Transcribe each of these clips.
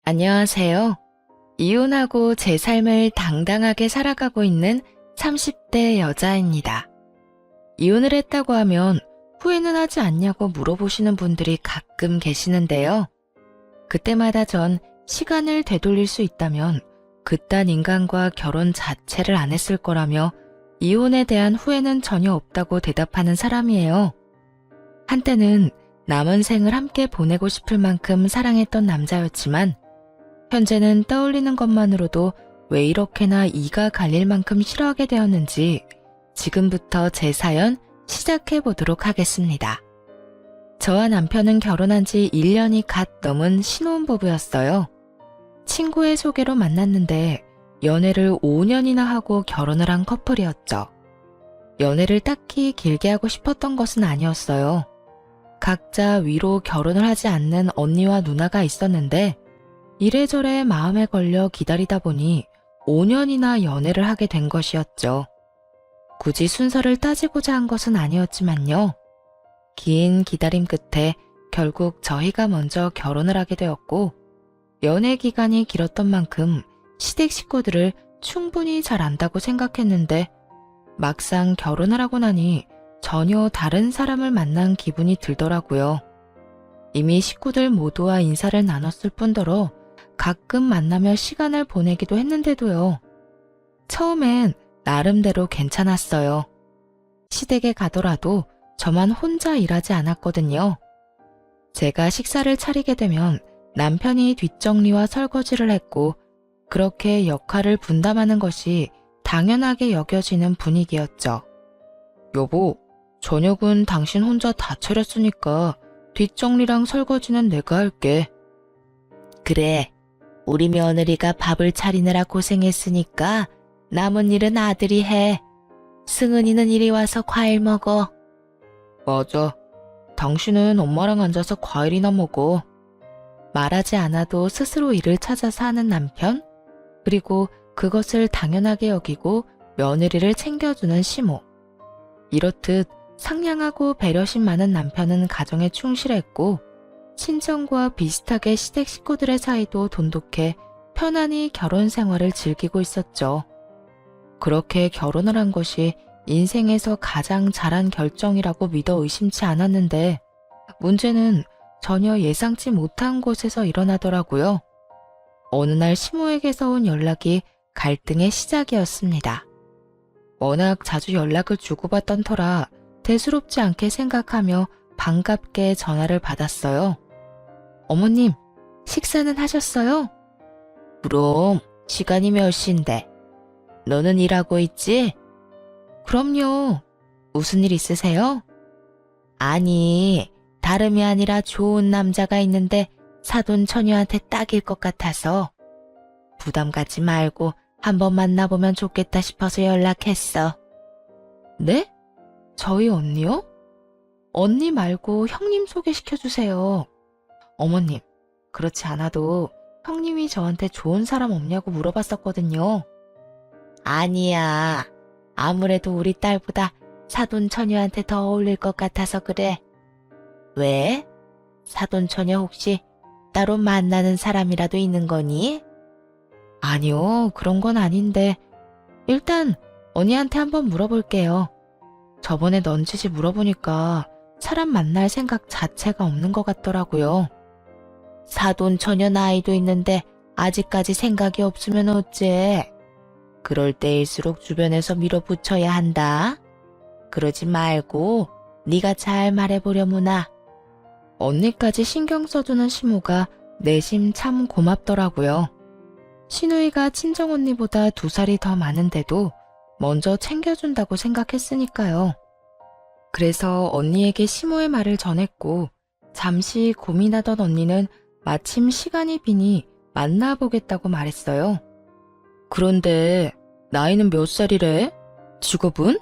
안녕하세요. 이혼하고 제 삶을 당당하게 살아가고 있는 30대 여자입니다. 이혼을 했다고 하면 후회는 하지 않냐고 물어보시는 분들이 가끔 계시는데요. 그때마다 전 시간을 되돌릴 수 있다면 그딴 인간과 결혼 자체를 안 했을 거라며 이혼에 대한 후회는 전혀 없다고 대답하는 사람이에요. 한때는 남은 생을 함께 보내고 싶을 만큼 사랑했던 남자였지만 현재는 떠올리는 것만으로도 왜 이렇게나 이가 갈릴 만큼 싫어하게 되었는지 지금부터 제 사연 시작해 보도록 하겠습니다. 저와 남편은 결혼한 지 1년이 갓 넘은 신혼부부였어요. 친구의 소개로 만났는데 연애를 5년이나 하고 결혼을 한 커플이었죠. 연애를 딱히 길게 하고 싶었던 것은 아니었어요. 각자 위로 결혼을 하지 않는 언니와 누나가 있었는데 이래저래 마음에 걸려 기다리다 보니 5년이나 연애를 하게 된 것이었죠. 굳이 순서를 따지고자 한 것은 아니었지만요. 긴 기다림 끝에 결국 저희가 먼저 결혼을 하게 되었고 연애 기간이 길었던 만큼 시댁 식구들을 충분히 잘 안다고 생각했는데 막상 결혼을 하고 나니 전혀 다른 사람을 만난 기분이 들더라고요. 이미 식구들 모두와 인사를 나눴을 뿐더러 가끔 만나며 시간을 보내기도 했는데도요. 처음엔 나름대로 괜찮았어요. 시댁에 가더라도 저만 혼자 일하지 않았거든요. 제가 식사를 차리게 되면 남편이 뒷정리와 설거지를 했고 그렇게 역할을 분담하는 것이 당연하게 여겨지는 분위기였죠. 여보, 저녁은 당신 혼자 다 차렸으니까 뒷정리랑 설거지는 내가 할게. 그래, 우리 며느리가 밥을 차리느라 고생했으니까 남은 일은 아들이 해. 승은이는 이리 와서 과일 먹어. 맞아. 당신은 엄마랑 앉아서 과일이나 먹어. 말하지 않아도 스스로 일을 찾아서 하는 남편, 그리고 그것을 당연하게 여기고 며느리를 챙겨주는 시모. 이렇듯 상냥하고 배려심 많은 남편은 가정에 충실했고 친정과 비슷하게 시댁 식구들의 사이도 돈독해 편안히 결혼 생활을 즐기고 있었죠. 그렇게 결혼을 한 것이 인생에서 가장 잘한 결정이라고 믿어 의심치 않았는데 문제는 전혀 예상치 못한 곳에서 일어나더라고요. 어느 날 시모에게서 온 연락이 갈등의 시작이었습니다. 워낙 자주 연락을 주고받던 터라 대수롭지 않게 생각하며 반갑게 전화를 받았어요. 어머님, 식사는 하셨어요? 그럼, 시간이 몇 시인데? 너는 일하고 있지? 그럼요. 무슨 일 있으세요? 아니, 다름이 아니라 좋은 남자가 있는데 사돈 처녀한테 딱일 것 같아서 부담 갖지 말고 한번 만나보면 좋겠다 싶어서 연락했어. 네? 저희 언니요? 언니 말고 형님 소개시켜주세요. 어머님, 그렇지 않아도 형님이 저한테 좋은 사람 없냐고 물어봤었거든요. 아니야. 아무래도 우리 딸보다 사돈 처녀한테 더 어울릴 것 같아서 그래. 왜? 사돈 처녀 혹시 따로 만나는 사람이라도 있는 거니? 아니요, 그런 건 아닌데 일단 언니한테 한번 물어볼게요. 저번에 넌지시 물어보니까 사람 만날 생각 자체가 없는 것 같더라고요. 사돈 처녀 나이도 있는데 아직까지 생각이 없으면 어째? 그럴 때일수록 주변에서 밀어붙여야 한다. 그러지 말고 네가 잘 말해보려무나. 언니까지 신경 써주는 시모가 내심 참 고맙더라고요. 시누이가 친정언니보다 2살이 더 많은데도 먼저 챙겨준다고 생각했으니까요. 그래서 언니에게 시모의 말을 전했고 잠시 고민하던 언니는 마침 시간이 비니 만나보겠다고 말했어요. 그런데 나이는 몇 살이래? 직업은?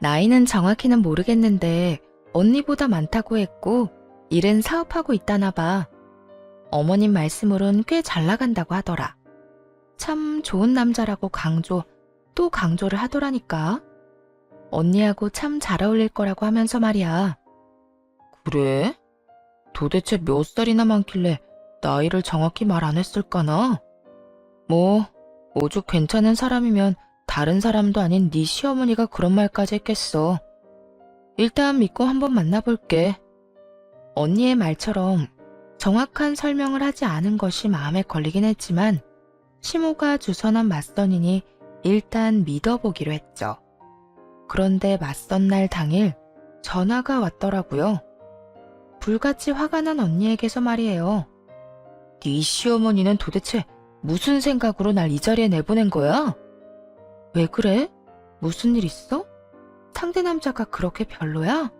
나이는 정확히는 모르겠는데 언니보다 많다고 했고 일은 사업하고 있다나 봐. 어머님 말씀으론 꽤 잘 나간다고 하더라. 참 좋은 남자라고 또 강조를 하더라니까. 언니하고 참 잘 어울릴 거라고 하면서 말이야. 그래? 도대체 몇 살이나 많길래 나이를 정확히 말 안 했을까나? 뭐, 오죽 괜찮은 사람이면 다른 사람도 아닌 네 시어머니가 그런 말까지 했겠어. 일단 믿고 한번 만나볼게. 언니의 말처럼 정확한 설명을 하지 않은 것이 마음에 걸리긴 했지만 시모가 주선한 맞선이니 일단 믿어보기로 했죠. 그런데 맞선 날 당일 전화가 왔더라고요. 불같이 화가 난 언니에게서 말이에요. 네 시어머니는 도대체 무슨 생각으로 날 이 자리에 내보낸 거야? 왜 그래? 무슨 일 있어? 상대 남자가 그렇게 별로야?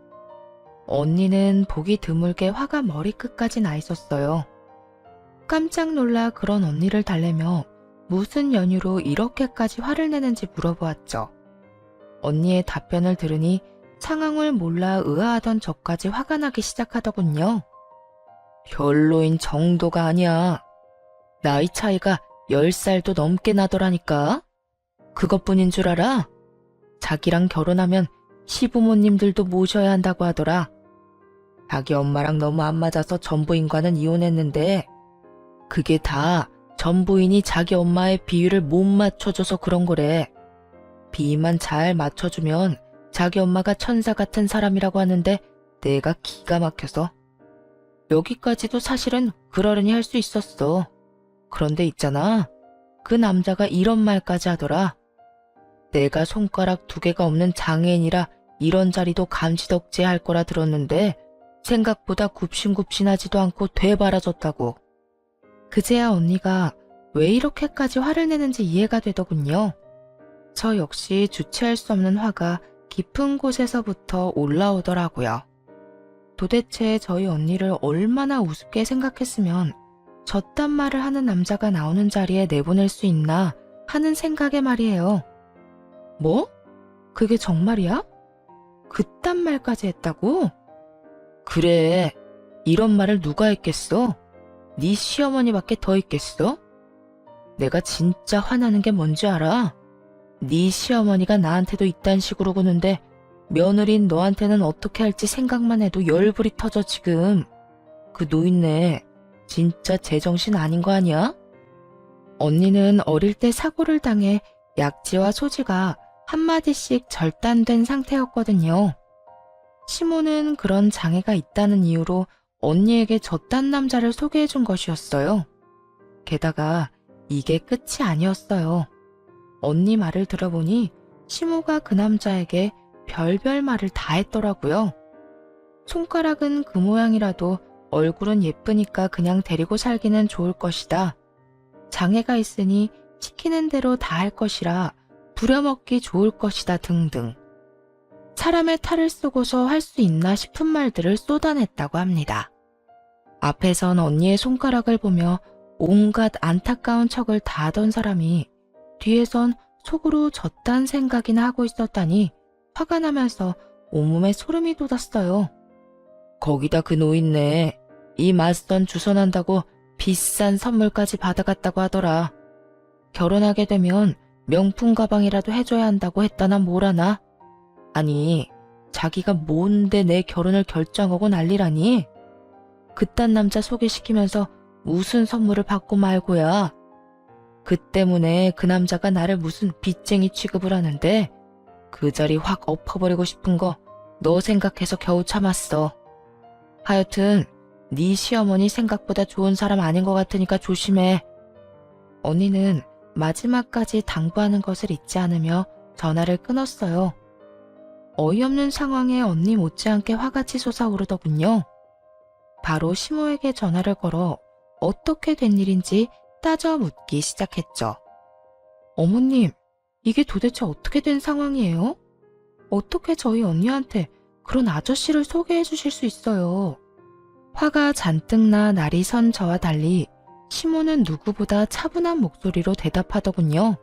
언니는 보기 드물게 화가 머리끝까지 나 있었어요. 깜짝 놀라 그런 언니를 달래며 무슨 연유로 이렇게까지 화를 내는지 물어보았죠. 언니의 답변을 들으니 상황을 몰라 의아하던 저까지 화가 나기 시작하더군요. 별로인 정도가 아니야. 나이 차이가 10살도 넘게 나더라니까. 그것뿐인 줄 알아? 자기랑 결혼하면 시부모님들도 모셔야 한다고 하더라. 자기 엄마랑 너무 안 맞아서 전부인과는 이혼했는데 그게 다 전부인이 자기 엄마의 비위를 못 맞춰줘서 그런 거래. 비위만 잘 맞춰주면 자기 엄마가 천사 같은 사람이라고 하는데 내가 기가 막혀서. 여기까지도 사실은 그러려니 할 수 있었어. 그런데 있잖아. 그 남자가 이런 말까지 하더라. 내가 손가락 2개가 없는 장애인이라 이런 자리도 감지덕지에 할 거라 들었는데 생각보다 굽신굽신하지도 않고 되바라졌다고. 그제야 언니가 왜 이렇게까지 화를 내는지 이해가 되더군요. 저 역시 주체할 수 없는 화가 깊은 곳에서부터 올라오더라고요. 도대체 저희 언니를 얼마나 우습게 생각했으면 저딴 말을 하는 남자가 나오는 자리에 내보낼 수 있나 하는 생각에 말이에요. 뭐? 그게 정말이야? 그딴 말까지 했다고? 그래, 이런 말을 누가 했겠어? 네 시어머니밖에 더 있겠어? 내가 진짜 화나는 게 뭔지 알아? 네 시어머니가 나한테도 이딴 식으로 구는데 며느리인 너한테는 어떻게 할지 생각만 해도 열불이 터져 지금. 그 노인네 진짜 제정신 아닌 거 아니야? 언니는 어릴 때 사고를 당해 약지와 소지가 한마디씩 절단된 상태였거든요. 시모는 그런 장애가 있다는 이유로 언니에게 저딴 남자를 소개해준 것이었어요. 게다가 이게 끝이 아니었어요. 언니 말을 들어보니 시모가 그 남자에게 별별 말을 다 했더라고요. 손가락은 그 모양이라도 얼굴은 예쁘니까 그냥 데리고 살기는 좋을 것이다. 장애가 있으니 시키는 대로 다 할 것이라 부려먹기 좋을 것이다 등등. 사람의 탈을 쓰고서 할 수 있나 싶은 말들을 쏟아냈다고 합니다. 앞에선 언니의 손가락을 보며 온갖 안타까운 척을 다 하던 사람이 뒤에선 속으로 저딴 생각이나 하고 있었다니 화가 나면서 온몸에 소름이 돋았어요. 거기다 그 노인네 이 맞선 주선한다고 비싼 선물까지 받아갔다고 하더라. 결혼하게 되면 명품 가방이라도 해줘야 한다고 했다나 뭐라나. 아니 자기가 뭔데 내 결혼을 결정하고 난리라니. 그딴 남자 소개시키면서 무슨 선물을 받고 말고야. 그 때문에 그 남자가 나를 무슨 빚쟁이 취급을 하는데 그 자리 확 엎어버리고 싶은 거 너 생각해서 겨우 참았어. 하여튼 네 시어머니 생각보다 좋은 사람 아닌 것 같으니까 조심해. 언니는 마지막까지 당부하는 것을 잊지 않으며 전화를 끊었어요. 어이없는 상황에 언니 못지않게 화가 치솟아오르더군요. 바로 시모에게 전화를 걸어 어떻게 된 일인지 따져 묻기 시작했죠. 어머님, 이게 도대체 어떻게 된 상황이에요? 어떻게 저희 언니한테 그런 아저씨를 소개해 주실 수 있어요? 화가 잔뜩 나 날이 선 저와 달리 시모는 누구보다 차분한 목소리로 대답하더군요.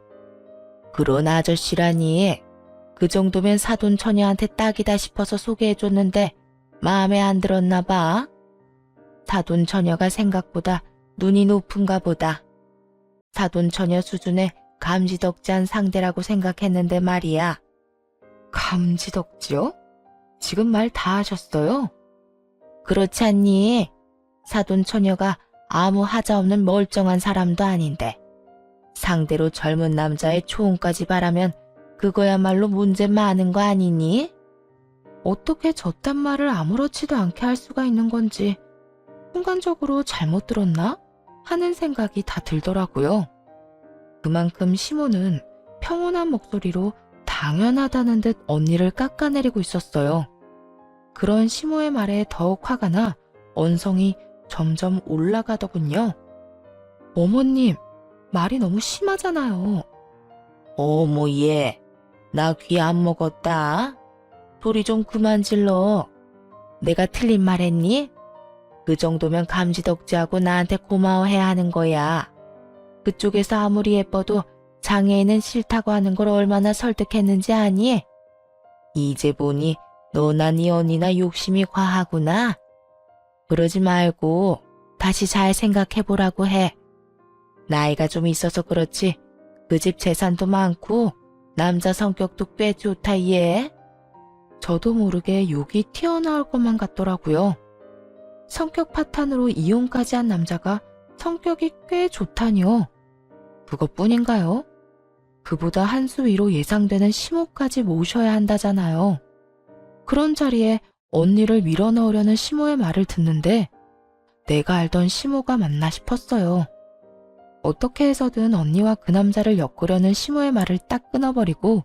그런 아저씨라니. 그 정도면 사돈 처녀한테 딱이다 싶어서 소개해줬는데 마음에 안 들었나 봐. 사돈 처녀가 생각보다 눈이 높은가 보다. 사돈 처녀 수준의 감지덕지한 상대라고 생각했는데 말이야. 감지덕지요? 지금 말 다 하셨어요? 그렇지 않니? 사돈 처녀가 아무 하자 없는 멀쩡한 사람도 아닌데 상대로 젊은 남자의 초혼까지 바라면 그거야말로 문제 많은 거 아니니? 어떻게 저딴 말을 아무렇지도 않게 할 수가 있는 건지 순간적으로 잘못 들었나? 하는 생각이 다 들더라고요. 그만큼 시모는 평온한 목소리로 당연하다는 듯 언니를 깎아내리고 있었어요. 그런 시모의 말에 더욱 화가 나 언성이 점점 올라가더군요. 어머님, 말이 너무 심하잖아요. 어머 얘, 나 귀 안 먹었다. 소리 좀 그만 질러. 내가 틀린 말 했니? 그 정도면 감지덕지하고 나한테 고마워해야 하는 거야. 그쪽에서 아무리 예뻐도 장애인은 싫다고 하는 걸 얼마나 설득했는지 아니? 이제 보니 너나 네 언니나 욕심이 과하구나. 그러지 말고 다시 잘 생각해보라고 해. 나이가 좀 있어서 그렇지 그 집 재산도 많고 남자 성격도 꽤 좋다 얘. 저도 모르게 욕이 튀어나올 것만 같더라고요. 성격 파탄으로 이혼까지 한 남자가 성격이 꽤 좋다니요. 그것뿐인가요? 그보다 한 수 위로 예상되는 시모까지 모셔야 한다잖아요. 그런 자리에 언니를 밀어넣으려는 시모의 말을 듣는데 내가 알던 시모가 맞나 싶었어요. 어떻게 해서든 언니와 그 남자를 엮으려는 시모의 말을 딱 끊어버리고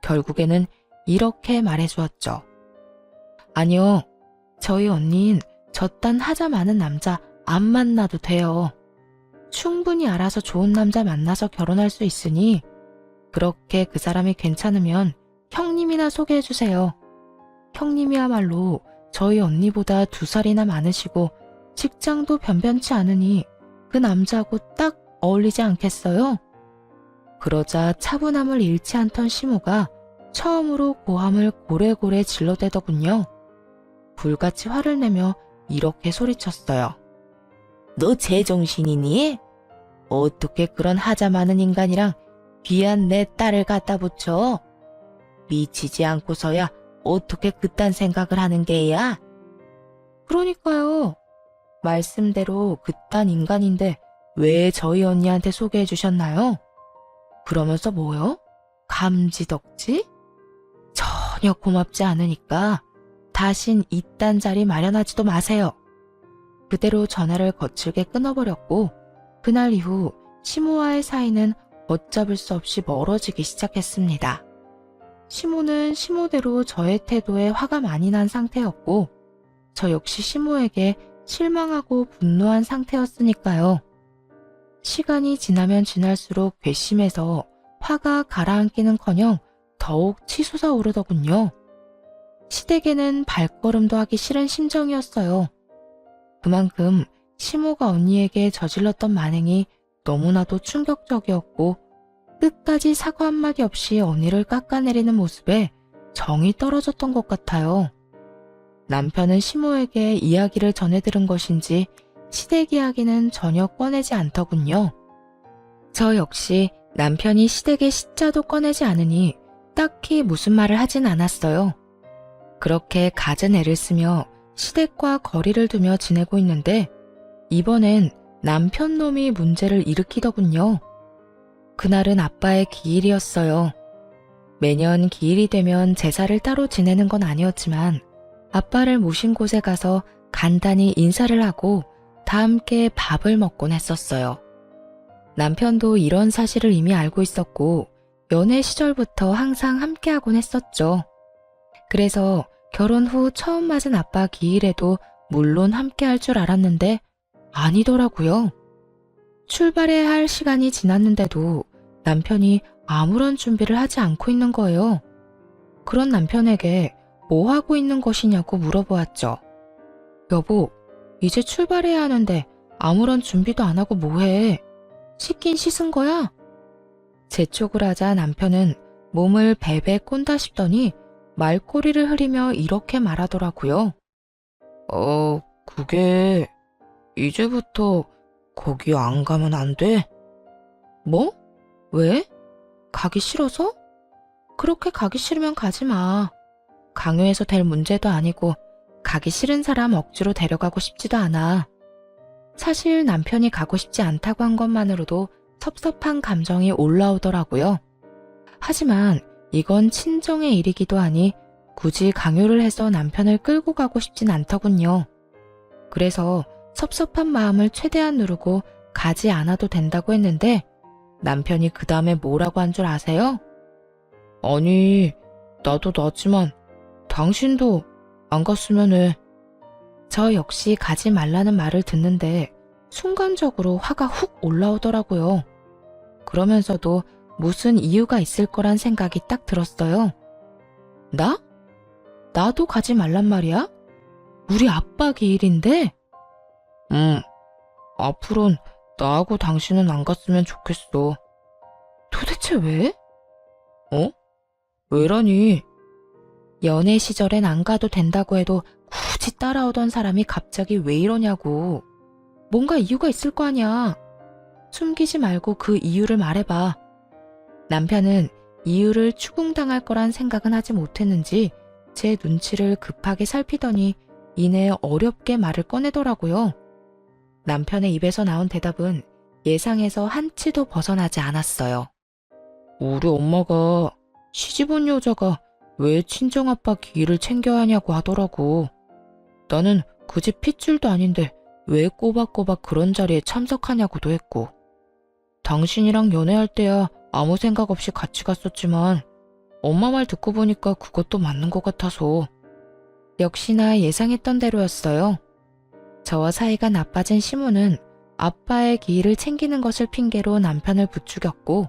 결국에는 이렇게 말해주었죠. 아니요, 저희 언니는 저딴 하자 많은 남자 안 만나도 돼요. 충분히 알아서 좋은 남자 만나서 결혼할 수 있으니 그렇게 그 사람이 괜찮으면 형님이나 소개해주세요. 형님이야말로 저희 언니보다 2살이나 많으시고 직장도 변변치 않으니 그 남자하고 딱 어울리지 않겠어요? 그러자 차분함을 잃지 않던 시모가 처음으로 고함을 고래고래 질러대더군요. 불같이 화를 내며 이렇게 소리쳤어요. 너 제정신이니? 어떻게 그런 하자 많은 인간이랑 귀한 내 딸을 갖다 붙여? 미치지 않고서야 어떻게 그딴 생각을 하는 게야? 그러니까요. 말씀대로 그딴 인간인데 왜 저희 언니한테 소개해 주셨나요? 그러면서 뭐요? 감지덕지? 전혀 고맙지 않으니까 다신 이딴 자리 마련하지도 마세요. 그대로 전화를 거칠게 끊어버렸고 그날 이후 시모와의 사이는 걷잡을 수 없이 멀어지기 시작했습니다. 시모는 시모대로 저의 태도에 화가 많이 난 상태였고 저 역시 시모에게 실망하고 분노한 상태였으니까요. 시간이 지나면 지날수록 괘씸해서 화가 가라앉기는커녕 더욱 치솟아 오르더군요. 시댁에는 발걸음도 하기 싫은 심정이었어요. 그만큼 시모가 언니에게 저질렀던 만행이 너무나도 충격적이었고 끝까지 사과 한마디 없이 언니를 깎아내리는 모습에 정이 떨어졌던 것 같아요. 남편은 시모에게 이야기를 전해들은 것인지 시댁 이야기는 전혀 꺼내지 않더군요. 저 역시 남편이 시댁의 시자도 꺼내지 않으니 딱히 무슨 말을 하진 않았어요. 그렇게 갖은 애를 쓰며 시댁과 거리를 두며 지내고 있는데 이번엔 남편 놈이 문제를 일으키더군요. 그날은 아빠의 기일이었어요. 매년 기일이 되면 제사를 따로 지내는 건 아니었지만 아빠를 모신 곳에 가서 간단히 인사를 하고 다 함께 밥을 먹곤 했었어요. 남편도 이런 사실을 이미 알고 있었고 연애 시절부터 항상 함께하곤 했었죠. 그래서 결혼 후 처음 맞은 아빠 기일에도 물론 함께할 줄 알았는데 아니더라고요. 출발해야 할 시간이 지났는데도 남편이 아무런 준비를 하지 않고 있는 거예요. 그런 남편에게 뭐 하고 있는 것이냐고 물어보았죠. 여보, 이제 출발해야 하는데 아무런 준비도 안 하고 뭐해? 씻긴 씻은 거야? 재촉을 하자 남편은 몸을 베베 꼰다 싶더니 말꼬리를 흐리며 이렇게 말하더라고요. 그게 이제부터 거기 안 가면 안 돼? 뭐? 왜? 가기 싫어서? 그렇게 가기 싫으면 가지 마. 강요해서 될 문제도 아니고 가기 싫은 사람 억지로 데려가고 싶지도 않아. 사실 남편이 가고 싶지 않다고 한 것만으로도 섭섭한 감정이 올라오더라고요. 하지만 이건 친정의 일이기도 하니 굳이 강요를 해서 남편을 끌고 가고 싶진 않더군요. 그래서 섭섭한 마음을 최대한 누르고 가지 않아도 된다고 했는데 남편이 그 다음에 뭐라고 한 줄 아세요? 아니, 나도 나지만 당신도 안 갔으면 해. 저 역시 가지 말라는 말을 듣는데 순간적으로 화가 훅 올라오더라고요. 그러면서도 무슨 이유가 있을 거란 생각이 딱 들었어요. 나? 나도 가지 말란 말이야? 우리 아빠 기일인데? 앞으론 나하고 당신은 안 갔으면 좋겠어. 도대체 왜? 왜라니? 연애 시절엔 안 가도 된다고 해도 굳이 따라오던 사람이 갑자기 왜 이러냐고. 뭔가 이유가 있을 거 아니야. 숨기지 말고 그 이유를 말해봐. 남편은 이유를 추궁당할 거란 생각은 하지 못했는지 제 눈치를 급하게 살피더니 이내 어렵게 말을 꺼내더라고요. 남편의 입에서 나온 대답은 예상에서 한치도 벗어나지 않았어요. 우리 엄마가 시집 온 여자가 왜 친정아빠 기일을 챙겨야 하냐고 하더라고. 나는 그 집 핏줄도 아닌데 왜 꼬박꼬박 그런 자리에 참석하냐고도 했고. 당신이랑 연애할 때야 아무 생각 없이 같이 갔었지만 엄마 말 듣고 보니까 그것도 맞는 것 같아서. 역시나 예상했던 대로였어요. 저와 사이가 나빠진 시무는 아빠의 기일을 챙기는 것을 핑계로 남편을 부추겼고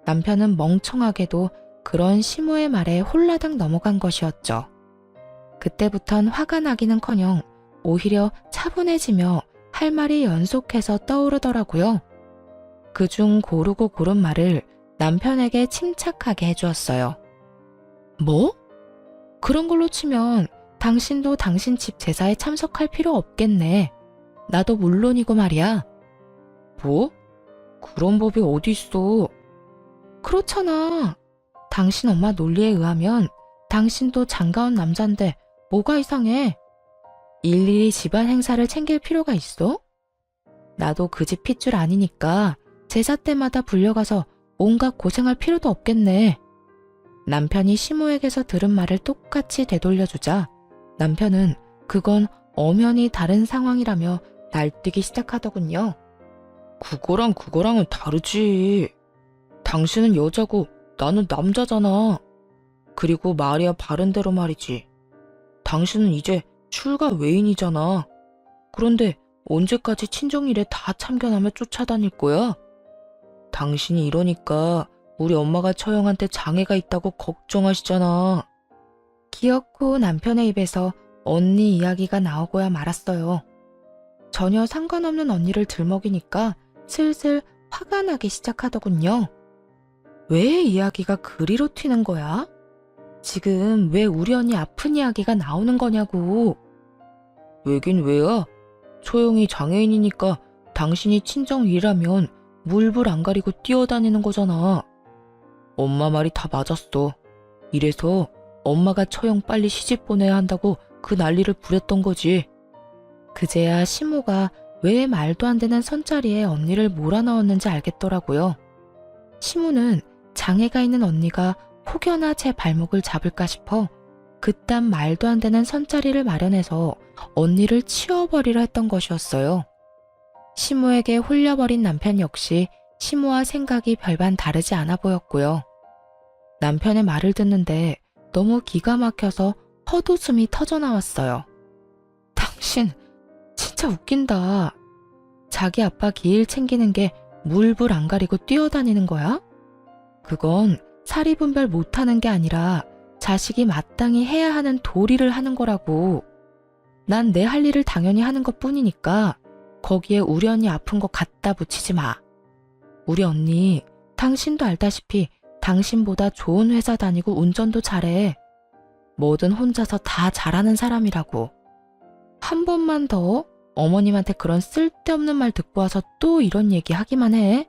남편은 멍청하게도 그런 시무의 말에 홀라당 넘어간 것이었죠. 그때부턴 화가 나기는커녕 오히려 차분해지며 할 말이 연속해서 떠오르더라고요. 그중 고르고 고른 말을 남편에게 침착하게 해주었어요. 뭐? 그런 걸로 치면 당신도 당신 집 제사에 참석할 필요 없겠네. 나도 물론이고 말이야. 뭐? 그런 법이 어디 있어? 그렇잖아. 당신 엄마 논리에 의하면 당신도 장가온 남잔데 뭐가 이상해? 일일이 집안 행사를 챙길 필요가 있어? 나도 그 집 핏줄 아니니까 제사 때마다 불려가서 온갖 고생할 필요도 없겠네. 남편이 시모에게서 들은 말을 똑같이 되돌려주자 남편은 그건 엄연히 다른 상황이라며 날뛰기 시작하더군요. 그거랑은 다르지. 당신은 여자고 나는 남자잖아. 그리고 말이야 바른대로 말이지. 당신은 이제 출가 외인이잖아. 그런데 언제까지 친정일에 다 참견하며 쫓아다닐 거야? 당신이 이러니까 우리 엄마가 처형한테 장애가 있다고 걱정하시잖아. 기어코 남편의 입에서 언니 이야기가 나오고야 말았어요. 전혀 상관없는 언니를 들먹이니까 슬슬 화가 나기 시작하더군요. 왜 이야기가 그리로 튀는 거야? 지금 왜 우리 언니 아픈 이야기가 나오는 거냐고. 왜긴 왜야? 초영이 장애인이니까 당신이 친정일이라면 물불 안 가리고 뛰어다니는 거잖아. 엄마 말이 다 맞았어. 이래서 엄마가 처형 빨리 시집 보내야 한다고 그 난리를 부렸던 거지. 그제야 시모가 왜 말도 안 되는 선자리에 언니를 몰아넣었는지 알겠더라고요. 시모는 장애가 있는 언니가 혹여나 제 발목을 잡을까 싶어 그딴 말도 안 되는 선자리를 마련해서 언니를 치워버리려 했던 것이었어요. 시모에게 홀려버린 남편 역시 시모와 생각이 별반 다르지 않아 보였고요. 남편의 말을 듣는데 너무 기가 막혀서 헛웃음이 터져나왔어요. 당신 진짜 웃긴다. 자기 아빠 기일 챙기는 게 물불 안 가리고 뛰어다니는 거야? 그건 사리분별 못하는 게 아니라 자식이 마땅히 해야 하는 도리를 하는 거라고. 난 내 할 일을 당연히 하는 것뿐이니까 거기에 우리 언니 아픈 거 갖다 붙이지 마. 우리 언니 당신도 알다시피 당신보다 좋은 회사 다니고 운전도 잘해. 뭐든 혼자서 다 잘하는 사람이라고. 한 번만 더 어머님한테 그런 쓸데없는 말 듣고 와서 또 이런 얘기 하기만 해.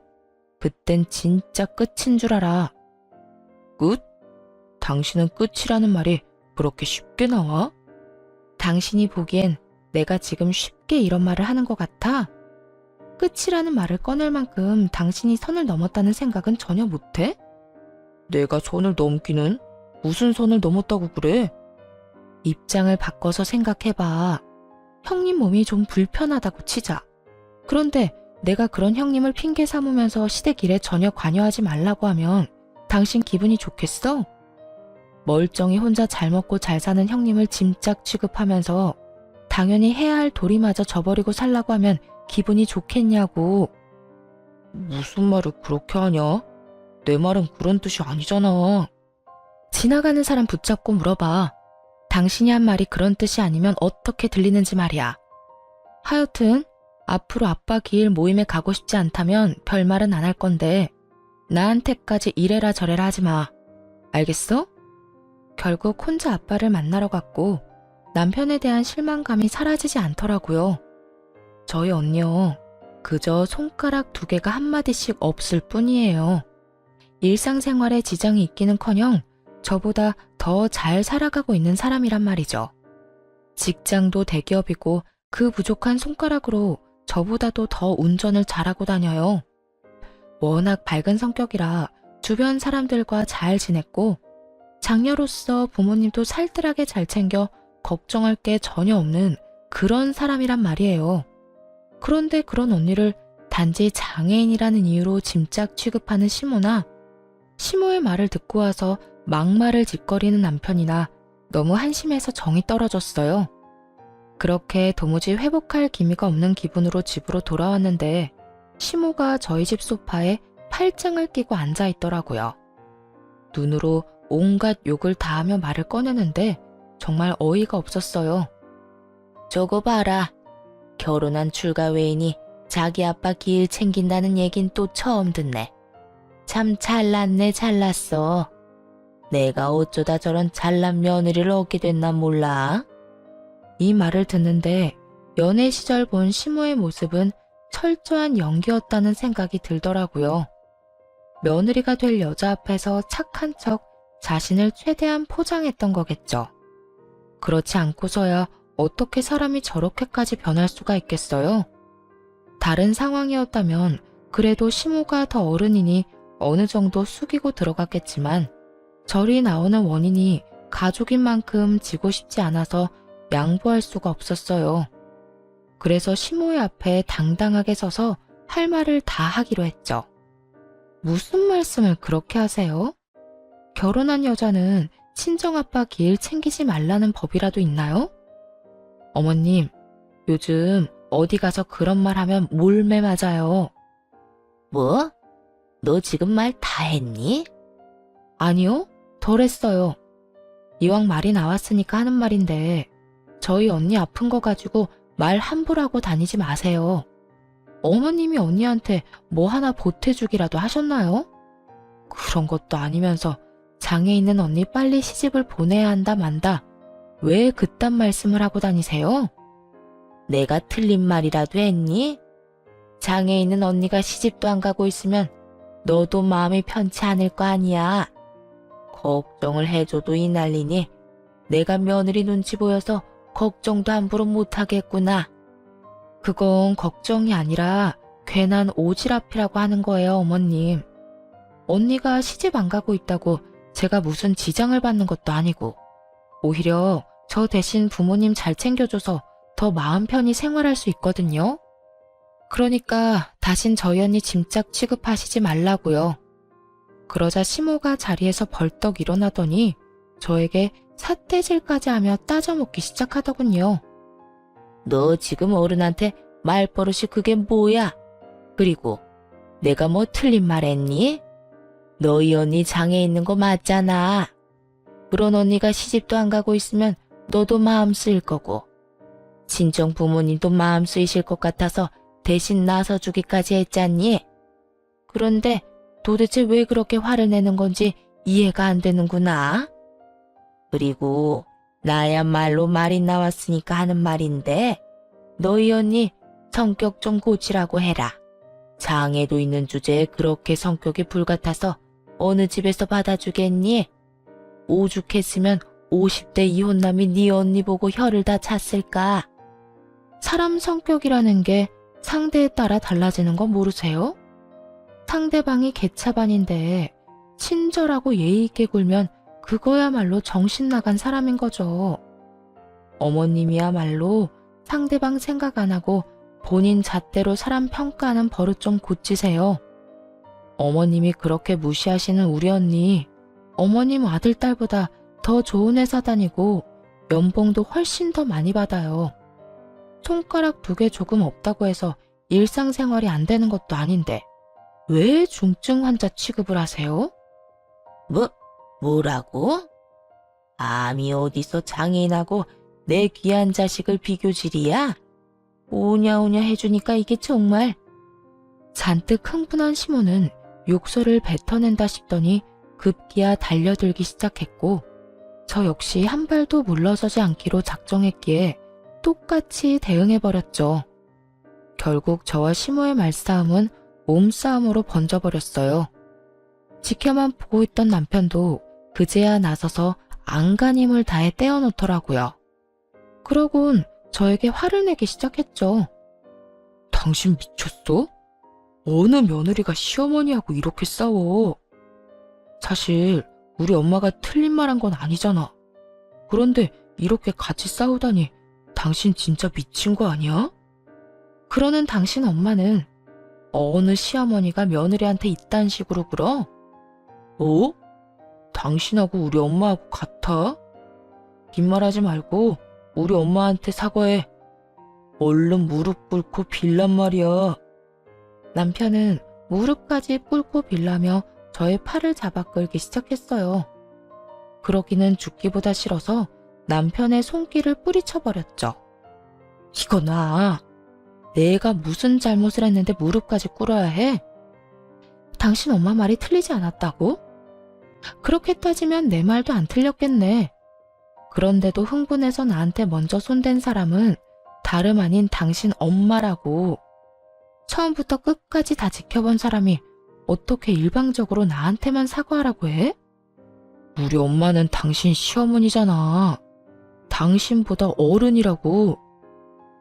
그땐 진짜 끝인 줄 알아. 끝? 당신은 끝이라는 말이 그렇게 쉽게 나와? 당신이 보기엔 내가 지금 쉽게 이런 말을 하는 것 같아? 끝이라는 말을 꺼낼 만큼 당신이 선을 넘었다는 생각은 전혀 못해? 내가 선을 넘기는? 무슨 선을 넘었다고 그래? 입장을 바꿔서 생각해봐. 형님 몸이 좀 불편하다고 치자. 그런데 내가 그런 형님을 핑계 삼으면서 시댁 일에 전혀 관여하지 말라고 하면 당신 기분이 좋겠어? 멀쩡히 혼자 잘 먹고 잘 사는 형님을 짐짝 취급하면서 당연히 해야 할 도리마저 저버리고 살라고 하면 기분이 좋겠냐고. 무슨 말을 그렇게 하냐? 내 말은 그런 뜻이 아니잖아. 지나가는 사람 붙잡고 물어봐. 당신이 한 말이 그런 뜻이 아니면 어떻게 들리는지 말이야. 하여튼 앞으로 아빠 기일 모임에 가고 싶지 않다면 별말은 안 할 건데 나한테까지 이래라 저래라 하지 마. 알겠어? 결국 혼자 아빠를 만나러 갔고 남편에 대한 실망감이 사라지지 않더라고요. 저희 언니요. 그저 손가락 2개가 한마디씩 없을 뿐이에요. 일상생활에 지장이 있기는커녕 저보다 더 잘 살아가고 있는 사람이란 말이죠. 직장도 대기업이고 그 부족한 손가락으로 저보다도 더 운전을 잘하고 다녀요. 워낙 밝은 성격이라 주변 사람들과 잘 지냈고 장녀로서 부모님도 살뜰하게 잘 챙겨 걱정할 게 전혀 없는 그런 사람이란 말이에요. 그런데 그런 언니를 단지 장애인이라는 이유로 짐짝 취급하는 시모나 시모의 말을 듣고 와서 막말을 짓거리는 남편이나 너무 한심해서 정이 떨어졌어요. 그렇게 도무지 회복할 기미가 없는 기분으로 집으로 돌아왔는데 시모가 저희 집 소파에 팔짱을 끼고 앉아있더라고요. 눈으로 온갖 욕을 다하며 말을 꺼내는데 정말 어이가 없었어요. 저거 봐라. 결혼한 출가 외인이 자기 아빠 기일 챙긴다는 얘긴 또 처음 듣네. 참 잘났네 잘났어. 내가 어쩌다 저런 잘난 며느리를 얻게 됐나 몰라. 이 말을 듣는데 연애 시절 본 시모의 모습은 철저한 연기였다는 생각이 들더라고요. 며느리가 될 여자 앞에서 착한 척 자신을 최대한 포장했던 거겠죠. 그렇지 않고서야 어떻게 사람이 저렇게까지 변할 수가 있겠어요? 다른 상황이었다면 그래도 시모가 더 어른이니 어느 정도 숙이고 들어갔겠지만 절이 나오는 원인이 가족인 만큼 지고 싶지 않아서 양보할 수가 없었어요. 그래서 시모의 앞에 당당하게 서서 할 말을 다 하기로 했죠. 무슨 말씀을 그렇게 하세요? 결혼한 여자는 친정아빠 기일 챙기지 말라는 법이라도 있나요? 어머님, 요즘 어디 가서 그런 말 하면 몰매 맞아요. 뭐? 너 지금 말 다 했니? 아니요, 덜 했어요. 이왕 말이 나왔으니까 하는 말인데 저희 언니 아픈 거 가지고 말 함부로 하고 다니지 마세요. 어머님이 언니한테 뭐 하나 보태주기라도 하셨나요? 그런 것도 아니면서 장애 있는 언니 빨리 시집을 보내야 한다 만다. 왜 그딴 말씀을 하고 다니세요? 내가 틀린 말이라도 했니? 장애 있는 언니가 시집도 안 가고 있으면 너도 마음이 편치 않을 거 아니야. 걱정을 해줘도 이 난리니 내가 며느리 눈치 보여서 걱정도 함부로 못하겠구나. 그건 걱정이 아니라 괜한 오지랖이라고 하는 거예요, 어머님. 언니가 시집 안 가고 있다고 제가 무슨 지장을 받는 것도 아니고 오히려 저 대신 부모님 잘 챙겨줘서 더 마음 편히 생활할 수 있거든요. 그러니까 다신 저희 언니 짐짝 취급하시지 말라고요. 그러자 시모가 자리에서 벌떡 일어나더니 저에게 삿대질까지 하며 따져먹기 시작하더군요. 너 지금 어른한테 말버릇이 그게 뭐야? 그리고 내가 뭐 틀린 말 했니? 너희 언니 장애 있는 거 맞잖아. 그런 언니가 시집도 안 가고 있으면 너도 마음 쓰일 거고 친정 부모님도 마음 쓰이실 것 같아서 대신 나서주기까지 했잖니. 그런데 도대체 왜 그렇게 화를 내는 건지 이해가 안 되는구나. 그리고 나야말로 말이 나왔으니까 하는 말인데 너희 언니 성격 좀 고치라고 해라. 장애도 있는 주제에 그렇게 성격이 불같아서 어느 집에서 받아주겠니? 오죽했으면 50대 이혼남이 네 언니 보고 혀를 다 찼을까? 사람 성격이라는 게 상대에 따라 달라지는 거 모르세요? 상대방이 개차반인데 친절하고 예의 있게 굴면 그거야말로 정신 나간 사람인 거죠. 어머님이야말로 상대방 생각 안 하고 본인 잣대로 사람 평가하는 버릇 좀 고치세요. 어머님이 그렇게 무시하시는 우리 언니, 어머님 아들, 딸보다 더 좋은 회사 다니고 연봉도 훨씬 더 많이 받아요. 손가락 2개 조금 없다고 해서 일상생활이 안 되는 것도 아닌데 왜 중증 환자 취급을 하세요? 뭐라고? 감히 어디서 장애인하고 내 귀한 자식을 비교질이야? 오냐오냐 해주니까 이게 정말. 잔뜩 흥분한 시모는 욕설을 뱉어낸다 싶더니 급기야 달려들기 시작했고 저 역시 한 발도 물러서지 않기로 작정했기에 똑같이 대응해버렸죠. 결국 저와 시모의 말싸움은 몸싸움으로 번져버렸어요. 지켜만 보고 있던 남편도 그제야 나서서 안간힘을 다해 떼어놓더라고요. 그러곤 저에게 화를 내기 시작했죠. 당신 미쳤어? 어느 며느리가 시어머니하고 이렇게 싸워? 사실 우리 엄마가 틀린 말 한 건 아니잖아. 그런데 이렇게 같이 싸우다니 당신 진짜 미친 거 아니야? 그러는 당신 엄마는 어느 시어머니가 며느리한테 이딴 식으로 굴어? 당신하고 우리 엄마하고 같아? 빈말하지 말고 우리 엄마한테 사과해. 얼른 무릎 꿇고 빌란 말이야. 남편은 무릎까지 꿇고 빌라며 저의 팔을 잡아 끌기 시작했어요. 그러기는 죽기보다 싫어서 남편의 손길을 뿌리쳐버렸죠. 이거 나 내가 무슨 잘못을 했는데 무릎까지 꿇어야 해? 당신 엄마 말이 틀리지 않았다고? 그렇게 따지면 내 말도 안 틀렸겠네. 그런데도 흥분해서 나한테 먼저 손댄 사람은 다름 아닌 당신 엄마라고. 처음부터 끝까지 다 지켜본 사람이 어떻게 일방적으로 나한테만 사과하라고 해? 우리 엄마는 당신 시어머니잖아. 당신보다 어른이라고.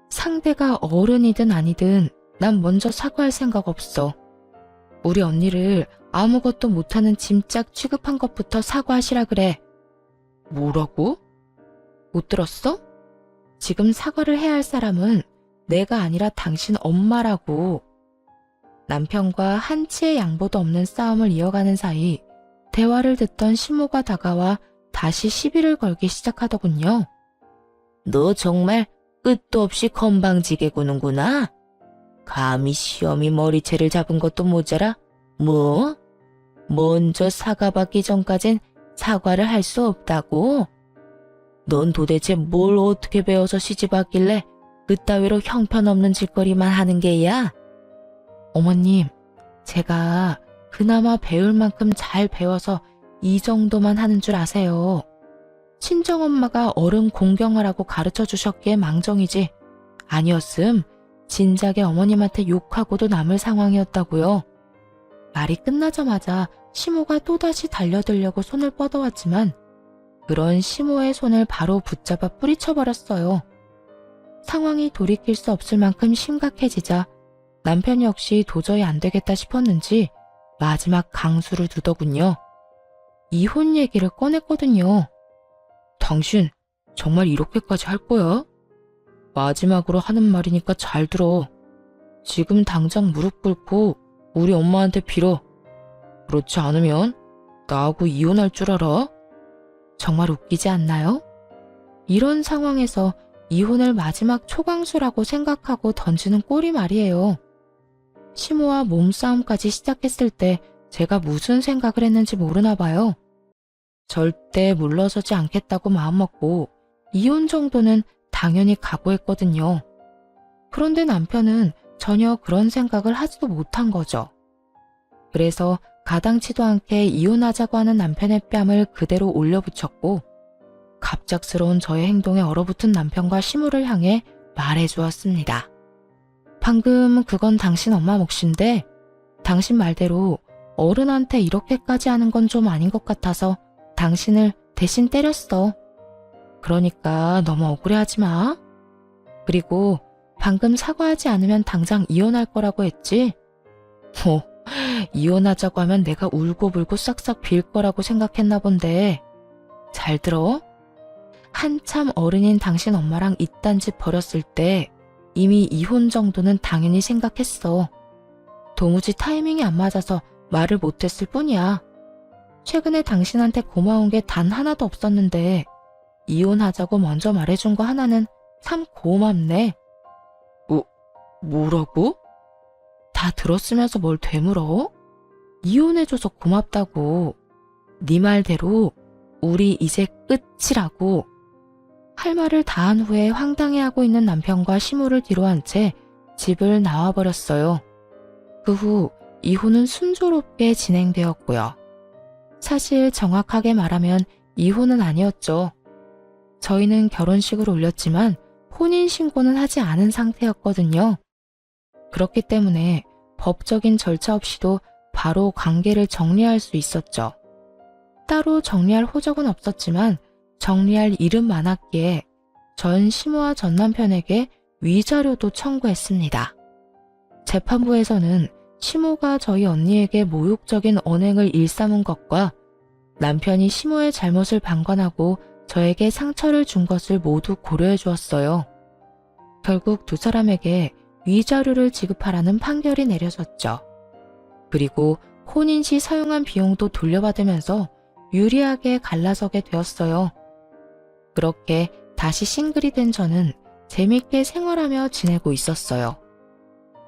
상대가 어른이든 아니든 난 먼저 사과할 생각 없어. 우리 언니를 아무것도 못하는 짐짝 취급한 것부터 사과하시라 그래. 뭐라고? 못 들었어? 지금 사과를 해야 할 사람은 내가 아니라 당신 엄마라고. 남편과 한치의 양보도 없는 싸움을 이어가는 사이 대화를 듣던 시모가 다가와 다시 시비를 걸기 시작하더군요. 너 정말 끝도 없이 건방지게 구는구나. 감히 시어미 머리채를 잡은 것도 모자라. 뭐? 먼저 사과받기 전까진 사과를 할 수 없다고? 넌 도대체 뭘 어떻게 배워서 시집왔길래 그따위로 형편없는 짓거리만 하는 게야? 어머님, 제가 그나마 배울 만큼 잘 배워서 이 정도만 하는 줄 아세요. 친정엄마가 어른 공경하라고 가르쳐 주셨기에 망정이지 아니었음 진작에 어머님한테 욕하고도 남을 상황이었다고요. 말이 끝나자마자 시모가 또다시 달려들려고 손을 뻗어왔지만 그런 시모의 손을 바로 붙잡아 뿌리쳐버렸어요. 상황이 돌이킬 수 없을 만큼 심각해지자 남편 역시 도저히 안 되겠다 싶었는지 마지막 강수를 두더군요. 이혼 얘기를 꺼냈거든요. 당신 정말 이렇게까지 할 거야? 마지막으로 하는 말이니까 잘 들어. 지금 당장 무릎 꿇고 우리 엄마한테 빌어. 그렇지 않으면 나하고 이혼할 줄 알아? 정말 웃기지 않나요? 이런 상황에서 이혼을 마지막 초강수라고 생각하고 던지는 꼴이 말이에요. 시모와 몸싸움까지 시작했을 때 제가 무슨 생각을 했는지 모르나 봐요. 절대 물러서지 않겠다고 마음먹고 이혼 정도는 당연히 각오했거든요. 그런데 남편은 전혀 그런 생각을 하지도 못한 거죠. 그래서 가당치도 않게 이혼하자고 하는 남편의 뺨을 그대로 올려붙였고 갑작스러운 저의 행동에 얼어붙은 남편과 시모를 향해 말해주었습니다. 방금 그건 당신 엄마 몫인데 당신 말대로 어른한테 이렇게까지 하는 건 좀 아닌 것 같아서 당신을 대신 때렸어. 그러니까 너무 억울해하지 마. 그리고 방금 사과하지 않으면 당장 이혼할 거라고 했지? 이혼하자고 하면 내가 울고불고 싹싹 빌 거라고 생각했나 본데. 잘 들어? 한참 어른인 당신 엄마랑 이딴 짓 벌였을 때 이미 이혼 정도는 당연히 생각했어. 도무지 타이밍이 안 맞아서 말을 못했을 뿐이야. 최근에 당신한테 고마운 게 단 하나도 없었는데 이혼하자고 먼저 말해준 거 하나는 참 고맙네. 뭐라고? 다 들었으면서 뭘 되물어? 이혼해줘서 고맙다고. 네 말대로 우리 이제 끝이라고. 할 말을 다 한 후에 황당해하고 있는 남편과 시모를 뒤로한 채 집을 나와버렸어요. 그 후 이혼은 순조롭게 진행되었고요. 사실 정확하게 말하면 이혼은 아니었죠. 저희는 결혼식을 올렸지만 혼인신고는 하지 않은 상태였거든요. 그렇기 때문에 법적인 절차 없이도 바로 관계를 정리할 수 있었죠. 따로 정리할 호적은 없었지만 정리할 일은 많았기에 전 시모와 전 남편에게 위자료도 청구했습니다. 재판부에서는 시모가 저희 언니에게 모욕적인 언행을 일삼은 것과 남편이 시모의 잘못을 방관하고 저에게 상처를 준 것을 모두 고려해 주었어요. 결국 두 사람에게 위자료를 지급하라는 판결이 내려졌죠. 그리고 혼인 시 사용한 비용도 돌려받으면서 유리하게 갈라서게 되었어요. 그렇게 다시 싱글이 된 저는 재밌게 생활하며 지내고 있었어요.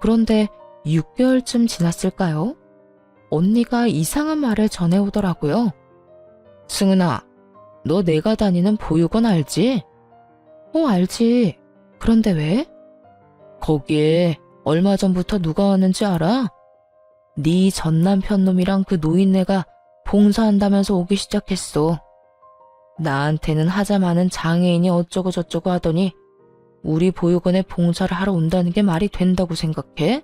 그런데 6개월쯤 지났을까요? 언니가 이상한 말을 전해오더라고요. 승은아, 너 내가 다니는 보육원 알지? 알지. 그런데 왜? 거기에 얼마 전부터 누가 왔는지 알아? 네 전 남편 놈이랑 그 노인네가 봉사한다면서 오기 시작했어. 나한테는 하자마는 장애인이 어쩌고 저쩌고 하더니 우리 보육원에 봉사를 하러 온다는 게 말이 된다고 생각해?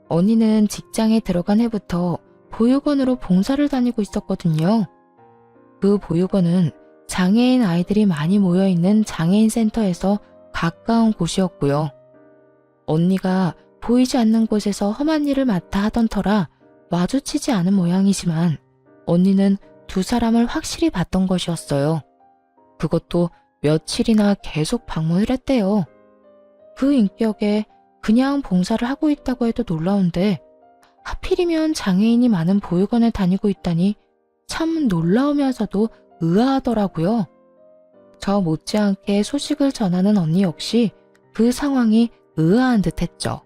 언니는 직장에 들어간 해부터 보육원으로 봉사를 다니고 있었거든요. 그 보육원은 장애인 아이들이 많이 모여있는 장애인 센터에서 가까운 곳이었고요. 언니가 보이지 않는 곳에서 험한 일을 맡아 하던 터라 마주치지 않은 모양이지만 언니는 두 사람을 확실히 봤던 것이었어요. 그것도 며칠이나 계속 방문을 했대요. 그 인격에 그냥 봉사를 하고 있다고 해도 놀라운데 하필이면 장애인이 많은 보육원에 다니고 있다니 참 놀라우면서도 의아하더라고요. 저 못지않게 소식을 전하는 언니 역시 그 상황이 의아한 듯 했죠.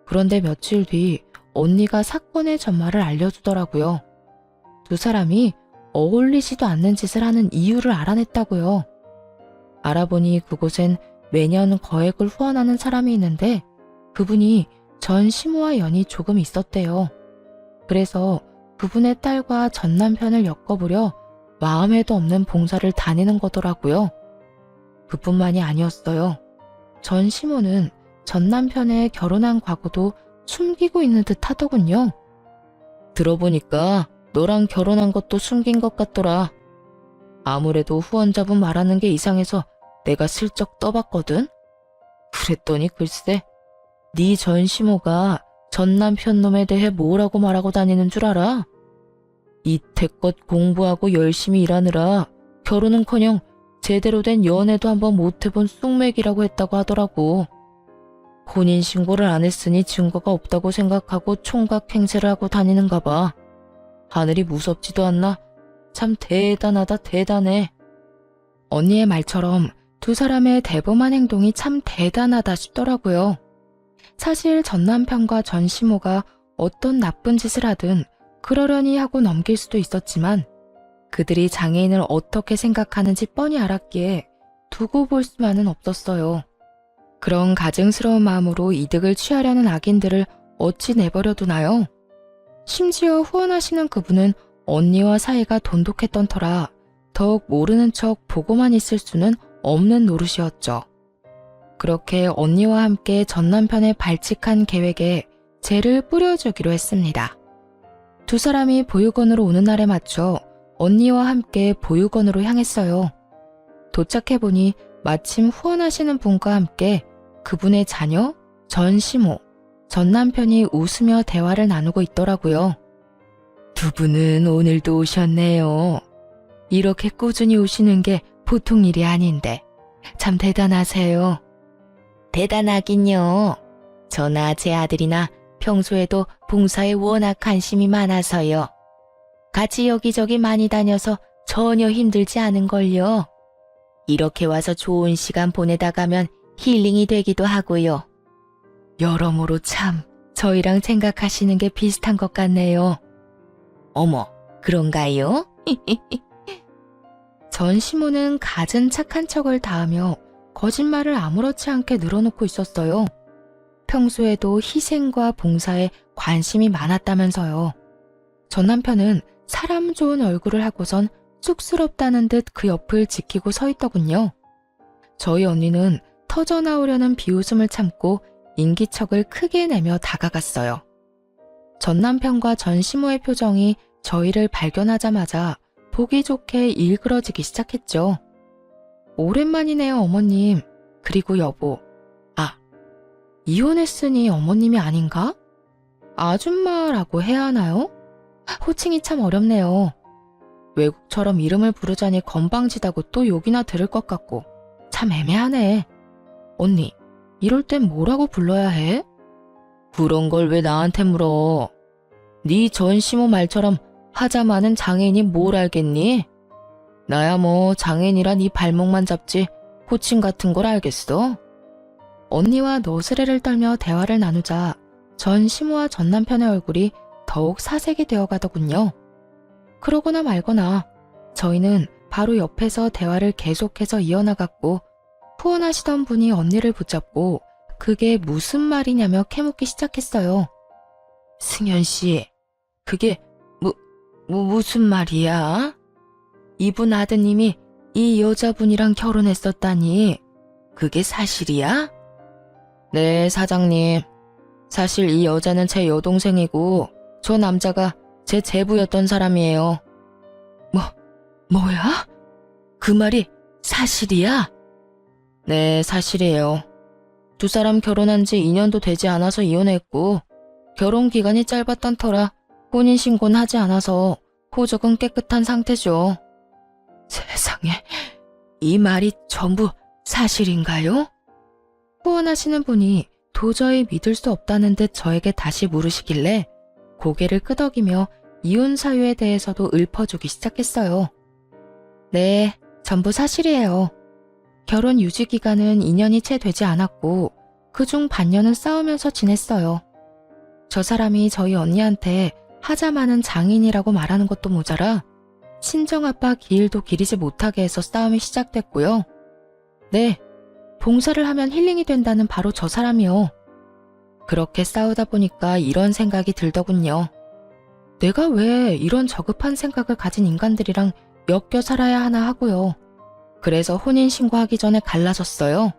그런데 며칠 뒤 언니가 사건의 전말을 알려주더라고요. 두 사람이 어울리지도 않는 짓을 하는 이유를 알아냈다고요. 알아보니 그곳엔 매년 거액을 후원하는 사람이 있는데 그분이 전 시모와 연이 조금 있었대요. 그래서 그분의 딸과 전 남편을 엮어보려 마음에도 없는 봉사를 다니는 거더라고요. 그뿐만이 아니었어요. 전 시모는 전 남편의 결혼한 과거도 숨기고 있는 듯 하더군요. 들어보니까 너랑 결혼한 것도 숨긴 것 같더라. 아무래도 후원자분 말하는 게 이상해서 내가 슬쩍 떠봤거든. 그랬더니 글쎄, 네 전 시모가 전 남편 놈에 대해 뭐라고 말하고 다니는 줄 알아? 이태껏 공부하고 열심히 일하느라 결혼은커녕 제대로 된 연애도 한번 못 해본 쑥맥이라고 했다고 하더라고. 혼인신고를 안 했으니 증거가 없다고 생각하고 총각 행세를 하고 다니는가 봐. 하늘이 무섭지도 않나? 참 대단하다, 대단해. 언니의 말처럼 두 사람의 대범한 행동이 참 대단하다 싶더라고요. 사실 전 남편과 전 시모가 어떤 나쁜 짓을 하든 그러려니 하고 넘길 수도 있었지만 그들이 장애인을 어떻게 생각하는지 뻔히 알았기에 두고 볼 수만은 없었어요. 그런 가증스러운 마음으로 이득을 취하려는 악인들을 어찌 내버려 두나요? 심지어 후원하시는 그분은 언니와 사이가 돈독했던 터라 더욱 모르는 척 보고만 있을 수는 없는 노릇이었죠. 그렇게 언니와 함께 전 남편의 발칙한 계획에 재를 뿌려주기로 했습니다. 두 사람이 보육원으로 오는 날에 맞춰 언니와 함께 보육원으로 향했어요. 도착해보니 마침 후원하시는 분과 함께 그분의 자녀 전시모, 전 남편이 웃으며 대화를 나누고 있더라고요. 두 분은 오늘도 오셨네요. 이렇게 꾸준히 오시는 게 보통 일이 아닌데 참 대단하세요. 대단하긴요. 저나 제 아들이나 평소에도 봉사에 워낙 관심이 많아서요. 같이 여기저기 많이 다녀서 전혀 힘들지 않은걸요. 이렇게 와서 좋은 시간 보내다 가면 힐링이 되기도 하고요. 여러모로 참 저희랑 생각하시는 게 비슷한 것 같네요. 어머, 그런가요? 전시모는 갖은 착한 척을 다하며 거짓말을 아무렇지 않게 늘어놓고 있었어요. 평소에도 희생과 봉사에 관심이 많았다면서요. 전 남편은 사람 좋은 얼굴을 하고선 쑥스럽다는 듯 그 옆을 지키고 서 있더군요. 저희 언니는 터져나오려는 비웃음을 참고 인기척을 크게 내며 다가갔어요. 전 남편과 전시모의 표정이 저희를 발견하자마자 보기 좋게 일그러지기 시작했죠. 오랜만이네요, 어머님. 그리고 여보. 아, 이혼했으니 어머님이 아닌가? 아줌마라고 해야 하나요? 호칭이 참 어렵네요. 외국처럼 이름을 부르자니 건방지다고 또 욕이나 들을 것 같고 참 애매하네. 언니, 이럴 땐 뭐라고 불러야 해? 그런 걸 왜 나한테 물어? 네 전시모 말처럼 하자 많은 장애인이 뭘 알겠니? 나야 뭐 장애인이라 네 발목만 잡지 호칭 같은 걸 알겠어? 언니와 너스레를 떨며 대화를 나누자 전시모와 전 남편의 얼굴이 더욱 사색이 되어 가더군요. 그러거나 말거나 저희는 바로 옆에서 대화를 계속해서 이어나갔고 후원하시던 분이 언니를 붙잡고 그게 무슨 말이냐며 캐묻기 시작했어요. 승현 씨, 그게 무슨 말이야? 이분 아드님이 이 여자분이랑 결혼했었다니 그게 사실이야? 네, 사장님. 사실 이 여자는 제 여동생이고 저 남자가 제 제부였던 사람이에요. 뭐야? 그 말이 사실이야? 네, 사실이에요. 두 사람 결혼한 지 2년도 되지 않아서 이혼했고 결혼 기간이 짧았던 터라 혼인신고는 하지 않아서 호적은 깨끗한 상태죠. 세상에, 이 말이 전부 사실인가요? 후원하시는 분이 도저히 믿을 수 없다는 듯 저에게 다시 물으시길래 고개를 끄덕이며 이혼 사유에 대해서도 읊어주기 시작했어요. 네, 전부 사실이에요. 결혼 유지 기간은 2년이 채 되지 않았고 그중 반년은 싸우면서 지냈어요. 저 사람이 저희 언니한테 하자 많은 장인이라고 말하는 것도 모자라 친정아빠 기일도 기리지 못하게 해서 싸움이 시작됐고요. 네, 봉사를 하면 힐링이 된다는 바로 저 사람이요. 그렇게 싸우다 보니까 이런 생각이 들더군요. 내가 왜 이런 저급한 생각을 가진 인간들이랑 엮여 살아야 하나 하고요. 그래서 혼인신고하기 전에 갈라졌어요.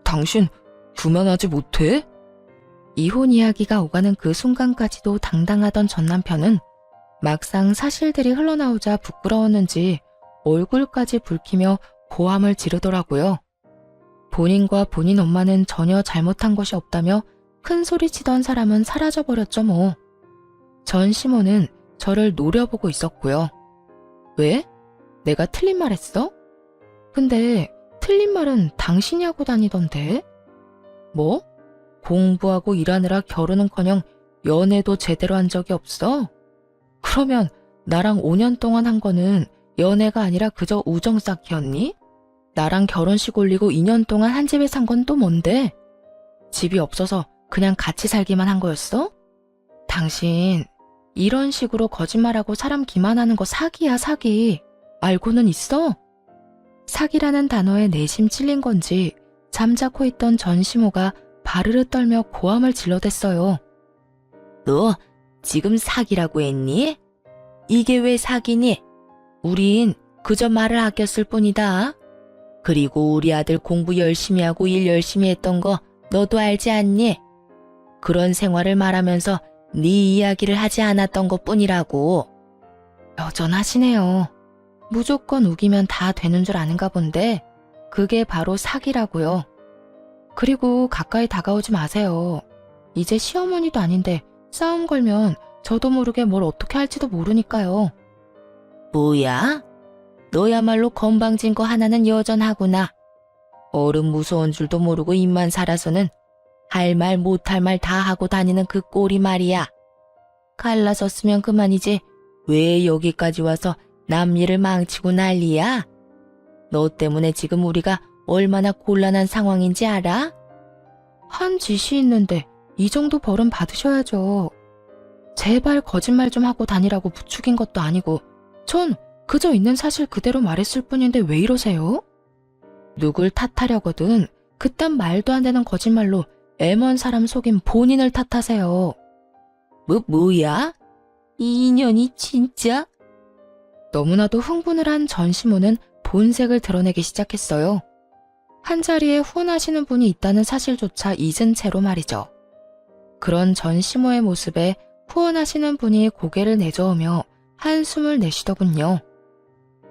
당신 그만하지 못해? 이혼 이야기가 오가는 그 순간까지도 당당하던 전 남편은 막상 사실들이 흘러나오자 부끄러웠는지 얼굴까지 붉히며 고함을 지르더라고요. 본인과 본인 엄마는 전혀 잘못한 것이 없다며 큰 소리치던 사람은 사라져버렸죠 뭐. 전시모는 저를 노려보고 있었고요. 왜? 내가 틀린 말 했어? 근데 틀린 말은 당신이 하고 다니던데? 뭐? 공부하고 일하느라 결혼은커녕 연애도 제대로 한 적이 없어? 그러면 나랑 5년 동안 한 거는 연애가 아니라 그저 우정 쌓기였니? 나랑 결혼식 올리고 2년 동안 한 집에 산 건 또 뭔데? 집이 없어서 그냥 같이 살기만 한 거였어? 당신 이런 식으로 거짓말하고 사람 기만하는 거 사기야, 사기. 알고는 있어? 사기라는 단어에 내심 찔린 건지 잠자코 있던 전시모가 바르르 떨며 고함을 질러댔어요. 너 지금 사기라고 했니? 이게 왜 사기니? 우린 그저 말을 아꼈을 뿐이다. 그리고 우리 아들 공부 열심히 하고 일 열심히 했던 거 너도 알지 않니? 그런 생활을 말하면서 네 이야기를 하지 않았던 것뿐이라고. 여전하시네요. 무조건 우기면 다 되는 줄 아는가 본데 그게 바로 사기라고요. 그리고 가까이 다가오지 마세요. 이제 시어머니도 아닌데 싸움 걸면 저도 모르게 뭘 어떻게 할지도 모르니까요. 뭐야? 너야말로 건방진 거 하나는 여전하구나. 어른 무서운 줄도 모르고 입만 살아서는 할 말 못할 말 다 하고 다니는 그 꼴이 말이야. 갈라섰으면 그만이지 왜 여기까지 와서 남 일을 망치고 난리야? 너 때문에 지금 우리가 얼마나 곤란한 상황인지 알아? 한 짓이 있는데 이 정도 벌은 받으셔야죠. 제발 거짓말 좀 하고 다니라고 부추긴 것도 아니고 전 그저 있는 사실 그대로 말했을 뿐인데 왜 이러세요? 누굴 탓하려거든 그딴 말도 안 되는 거짓말로 애먼 사람 속인 본인을 탓하세요. 뭐야? 이 인연이 진짜? 너무나도 흥분을 한 전시모는 본색을 드러내기 시작했어요. 한자리에 후원하시는 분이 있다는 사실조차 잊은 채로 말이죠. 그런 전시모의 모습에 후원하시는 분이 고개를 내저으며 한숨을 내쉬더군요.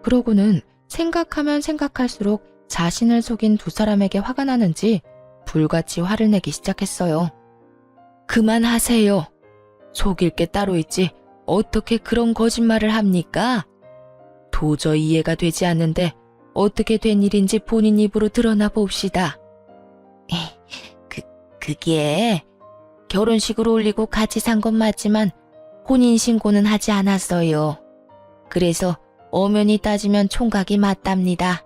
그러고는 생각하면 생각할수록 자신을 속인 두 사람에게 화가 나는지 불같이 화를 내기 시작했어요. 그만하세요. 속일 게 따로 있지 어떻게 그런 거짓말을 합니까? 도저히 이해가 되지 않는데 어떻게 된 일인지 본인 입으로 드러나 봅시다. 그게 결혼식을 올리고 같이 산 건 맞지만 혼인신고는 하지 않았어요. 그래서 엄연히 따지면 총각이 맞답니다.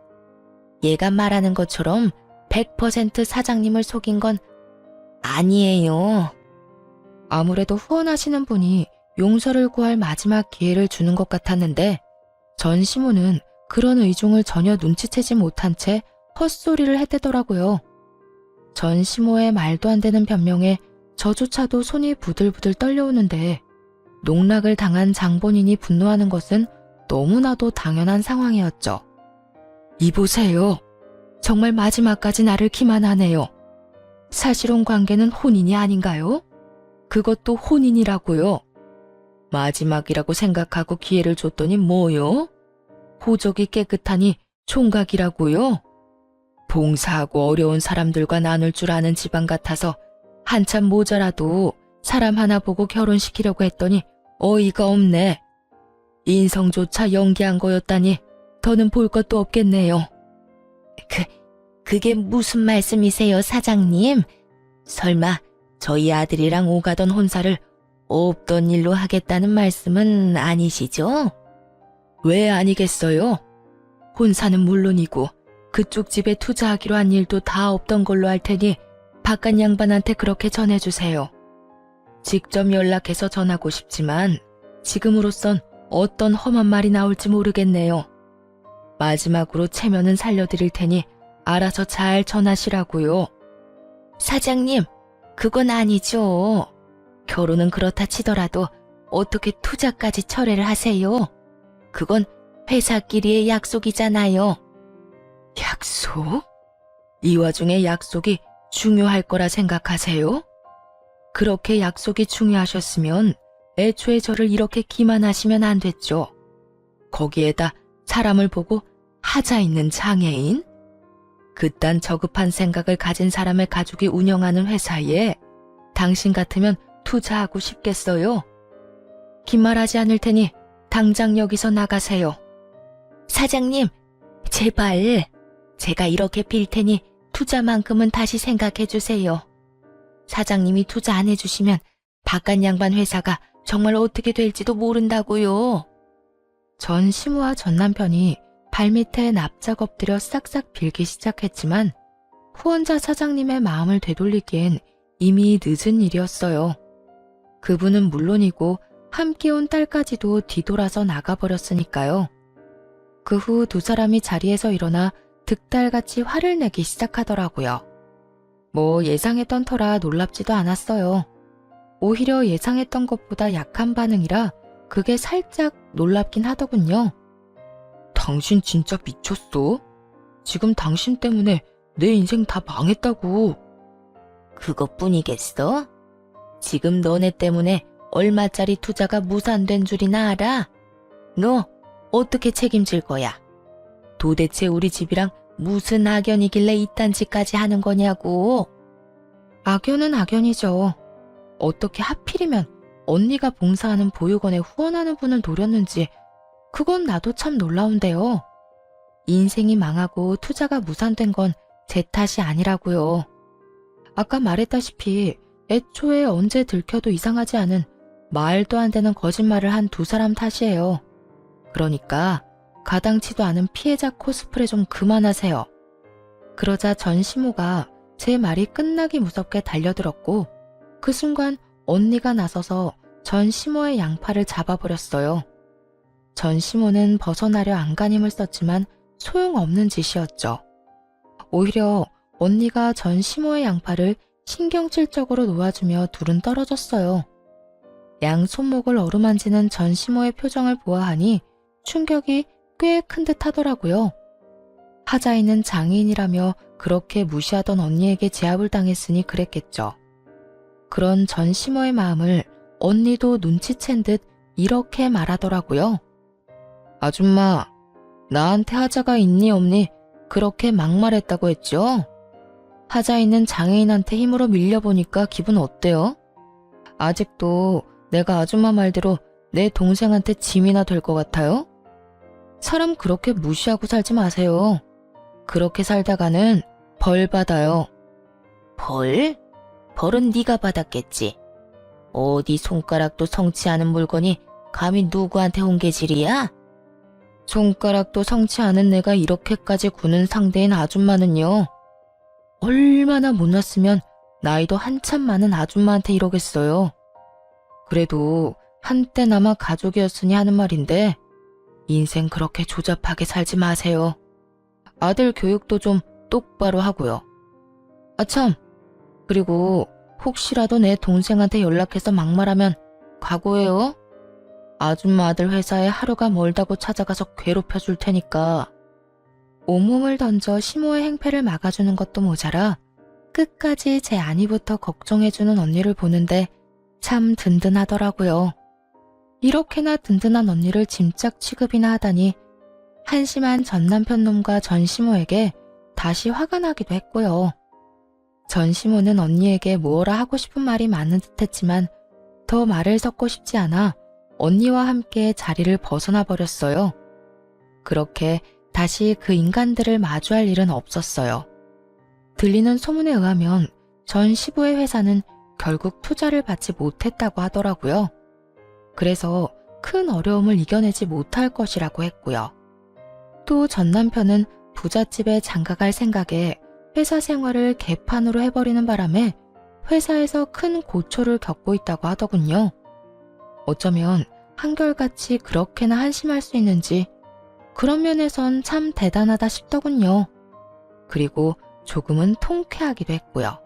얘가 말하는 것처럼 100% 사장님을 속인 건 아니에요. 아무래도 후원하시는 분이 용서를 구할 마지막 기회를 주는 것 같았는데 전시모는 그런 의중을 전혀 눈치채지 못한 채 헛소리를 했대더라고요. 전시모의 말도 안 되는 변명에 저조차도 손이 부들부들 떨려오는데 농락을 당한 장본인이 분노하는 것은 너무나도 당연한 상황이었죠. 이보세요. 정말 마지막까지 나를 기만하네요. 사실혼 관계는 혼인이 아닌가요? 그것도 혼인이라고요. 마지막이라고 생각하고 기회를 줬더니 뭐요? 호적이 깨끗하니 총각이라고요? 봉사하고 어려운 사람들과 나눌 줄 아는 집안 같아서 한참 모자라도 사람 하나 보고 결혼시키려고 했더니 어이가 없네. 인성조차 연기한 거였다니 더는 볼 것도 없겠네요. 그게 무슨 말씀이세요, 사장님? 설마 저희 아들이랑 오가던 혼사를 없던 일로 하겠다는 말씀은 아니시죠? 왜 아니겠어요? 혼사는 물론이고 그쪽 집에 투자하기로 한 일도 다 없던 걸로 할 테니 바깥 양반한테 그렇게 전해주세요. 직접 연락해서 전하고 싶지만 지금으로선 어떤 험한 말이 나올지 모르겠네요. 마지막으로 체면은 살려드릴 테니 알아서 잘 전하시라고요. 사장님, 그건 아니죠. 결혼은 그렇다 치더라도 어떻게 투자까지 철회를 하세요? 그건 회사끼리의 약속이잖아요. 약속? 이 와중에 약속이 중요할 거라 생각하세요? 그렇게 약속이 중요하셨으면 애초에 저를 이렇게 기만하시면 안 됐죠. 거기에다 사람을 보고 하자 있는 장애인? 그딴 저급한 생각을 가진 사람의 가족이 운영하는 회사에 당신 같으면 투자하고 싶겠어요? 긴 말하지 않을 테니 당장 여기서 나가세요. 사장님, 제발 제가 이렇게 빌 테니 투자만큼은 다시 생각해 주세요. 사장님이 투자 안 해주시면 바깥 양반 회사가 정말 어떻게 될지도 모른다고요. 전 시모와 전 남편이 발밑에 납작 엎드려 싹싹 빌기 시작했지만 후원자 사장님의 마음을 되돌리기엔 이미 늦은 일이었어요. 그분은 물론이고 함께 온 딸까지도 뒤돌아서 나가버렸으니까요. 그 후 두 사람이 자리에서 일어나 득달같이 화를 내기 시작하더라고요. 뭐 예상했던 터라 놀랍지도 않았어요. 오히려 예상했던 것보다 약한 반응이라 그게 살짝 놀랍긴 하더군요. 당신 진짜 미쳤어? 지금 당신 때문에 내 인생 다 망했다고. 그것뿐이겠어? 지금 너네 때문에 얼마짜리 투자가 무산된 줄이나 알아? 너 어떻게 책임질 거야? 도대체 우리 집이랑 무슨 악연이길래 이딴 짓까지 하는 거냐고. 악연은 악연이죠. 어떻게 하필이면 언니가 봉사하는 보육원에 후원하는 분을 노렸는지 그건 나도 참 놀라운데요. 인생이 망하고 투자가 무산된 건 제 탓이 아니라고요. 아까 말했다시피 애초에 언제 들켜도 이상하지 않은 말도 안 되는 거짓말을 한 두 사람 탓이에요. 그러니까 가당치도 않은 피해자 코스프레 좀 그만하세요. 그러자 전시모가 제 말이 끝나기 무섭게 달려들었고 그 순간 언니가 나서서 전시모의 양팔을 잡아버렸어요. 전시모는 벗어나려 안간힘을 썼지만 소용없는 짓이었죠. 오히려 언니가 전시모의 양팔을 신경질적으로 놓아주며 둘은 떨어졌어요. 양 손목을 어루만지는 전시모의 표정을 보아하니 충격이 꽤 큰 듯 하더라고요. 하자이는 장애인이라며 그렇게 무시하던 언니에게 제압을 당했으니 그랬겠죠. 그런 전시모의 마음을 언니도 눈치챈 듯 이렇게 말하더라고요. 아줌마, 나한테 하자가 있니 없니 그렇게 막말했다고 했죠? 하자이는 장애인한테 힘으로 밀려보니까 기분 어때요? 아직도 내가 아줌마 말대로 내 동생한테 짐이나 될 것 같아요? 사람 그렇게 무시하고 살지 마세요. 그렇게 살다가는 벌 받아요. 벌? 벌은 네가 받았겠지. 어디 손가락도 성치 않은 물건이 감히 누구한테 홍계질이야? 손가락도 성치 않은 내가 이렇게까지 구는 상대인 아줌마는요. 얼마나 못났으면 나이도 한참 많은 아줌마한테 이러겠어요. 그래도 한때나마 가족이었으니 하는 말인데 인생 그렇게 조잡하게 살지 마세요. 아들 교육도 좀 똑바로 하고요. 아참, 그리고 혹시라도 내 동생한테 연락해서 막말하면 각오해요. 아줌마 아들 회사에 하루가 멀다고 찾아가서 괴롭혀 줄 테니까. 온몸을 던져 시모의 행패를 막아주는 것도 모자라 끝까지 제 안위부터 걱정해주는 언니를 보는데 참 든든하더라고요. 이렇게나 든든한 언니를 짐짝 취급이나 하다니 한심한 전남편 놈과 전시모에게 다시 화가 나기도 했고요. 전시모는 언니에게 뭐라 하고 싶은 말이 많은 듯 했지만 더 말을 섞고 싶지 않아 언니와 함께 자리를 벗어나 버렸어요. 그렇게 다시 그 인간들을 마주할 일은 없었어요. 들리는 소문에 의하면 전 시부의 회사는 결국 투자를 받지 못했다고 하더라고요. 그래서 큰 어려움을 이겨내지 못할 것이라고 했고요. 또 전 남편은 부잣집에 장가갈 생각에 회사 생활을 개판으로 해버리는 바람에 회사에서 큰 고초를 겪고 있다고 하더군요. 어쩌면 한결같이 그렇게나 한심할 수 있는지 그런 면에선 참 대단하다 싶더군요. 그리고 조금은 통쾌하기도 했고요.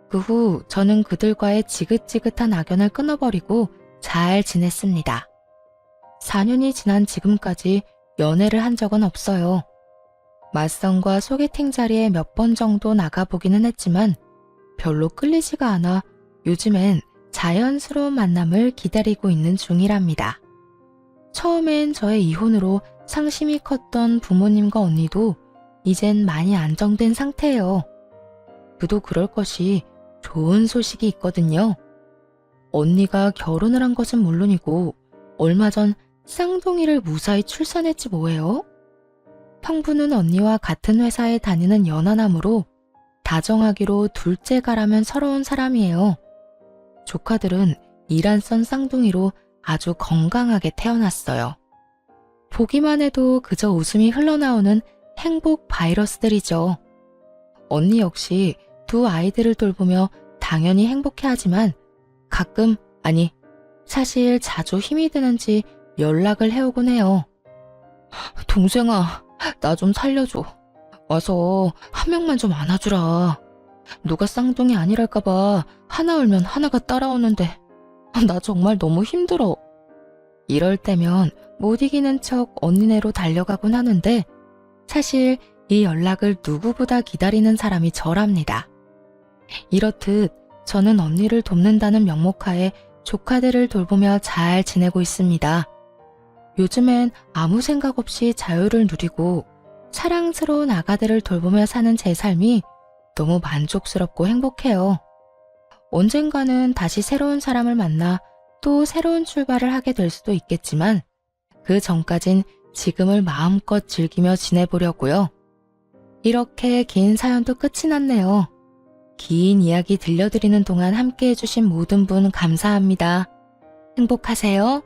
그 후 저는 그들과의 지긋지긋한 악연을 끊어버리고 잘 지냈습니다. 4년이 지난 지금까지 연애를 한 적은 없어요. 맞선과 소개팅 자리에 몇 번 정도 나가보기는 했지만 별로 끌리지가 않아 요즘엔 자연스러운 만남을 기다리고 있는 중이랍니다. 처음엔 저의 이혼으로 상심이 컸던 부모님과 언니도 이젠 많이 안정된 상태예요. 그도 그럴 것이 좋은 소식이 있거든요. 언니가 결혼을 한 것은 물론이고 얼마 전 쌍둥이를 무사히 출산했지 뭐예요? 형부는 언니와 같은 회사에 다니는 연하남으로 다정하기로 둘째가라면 서러운 사람이에요. 조카들은 이란선 쌍둥이로 아주 건강하게 태어났어요. 보기만 해도 그저 웃음이 흘러나오는 행복 바이러스들이죠. 언니 역시 두 아이들을 돌보며 당연히 행복해하지만 가끔, 아니 사실 자주 힘이 드는지 연락을 해오곤 해요. 동생아, 나 좀 살려줘. 와서 한 명만 좀 안아주라. 누가 쌍둥이 아니랄까봐 하나 울면 하나가 따라오는데 나 정말 너무 힘들어. 이럴 때면 못 이기는 척 언니네로 달려가곤 하는데 사실 이 연락을 누구보다 기다리는 사람이 저랍니다. 이렇듯 저는 언니를 돕는다는 명목하에 조카들을 돌보며 잘 지내고 있습니다. 요즘엔 아무 생각 없이 자유를 누리고 사랑스러운 아가들을 돌보며 사는 제 삶이 너무 만족스럽고 행복해요. 언젠가는 다시 새로운 사람을 만나 또 새로운 출발을 하게 될 수도 있겠지만 그 전까진 지금을 마음껏 즐기며 지내보려고요. 이렇게 긴 사연도 끝이 났네요. 긴 이야기 들려드리는 동안 함께 해주신 모든 분 감사합니다. 행복하세요.